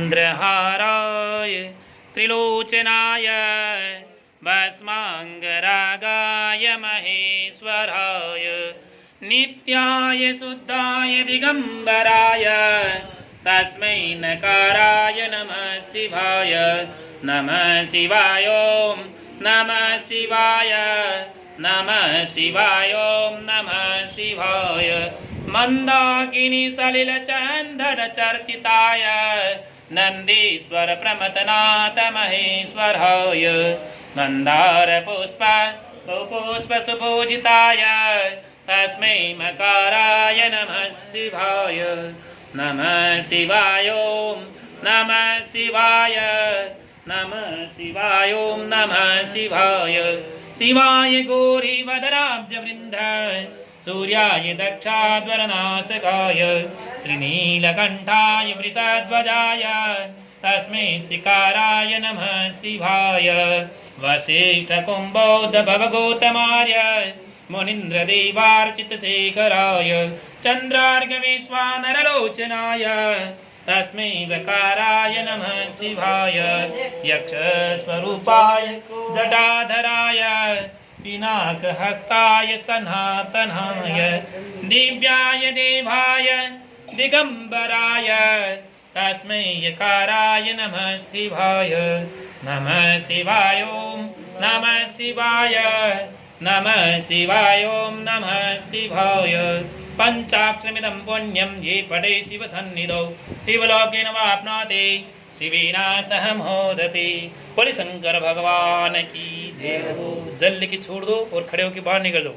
चन्द्रहाराय त्रिलोचनाय भस्माङ्गरागाय महेश्वराय नित्याय शुद्धाय दिगम्बराय तस्मै नकाराय नमः शिवाय। नमः शिवाय ॐ नमः शिवाय नमः शिवाय ॐ नमः शिवाय। मंदाकिनी सलिल चंदन चर्चिताय नंदीश्वर प्रमथनाथ महेश्वराय मंदार पुष्प सुपूजिताय तस्मै मकाराय नमः शिवाय। नमः शिवाय ॐ नमः शिवाय नमः शिवाय ॐ नमः शिवाय। शिवाय गौरी वदनाब्जवृन्द सूर्याय दक्षाध्वरनाशकाय श्रीनीलकण्ठाय वृषध्वजाय तस्मै शिकाराय नमः शिवाय। वसिष्ठकुम्भोद्भवगौतमार्य मुनीन्द्रदेवार्चितशेखराय चन्द्रार्कविश्वानरलोचनाय तस्मै वकाराय नमः शिवाय। यक्षस्वरूपाय जटाधराय पिनाकहस्ताय सनातनाय दिव्याय देवाय दिगम्बराय तस्मै यकाराय नमः शिवाय। नमः शिवाय ॐ नमः शिवाय नमः शिवाय ॐ नमः शिवाय। पंचाक्षरमिदं पुण्यं ये पठे शिवसन्निधौ शिवलोकेन वाप्नोति शिवेन सह मोदते। बोले शंकर भगवान की जय हो। जल लेके छोड़ दो और खड़े होके बाहर निकल दो।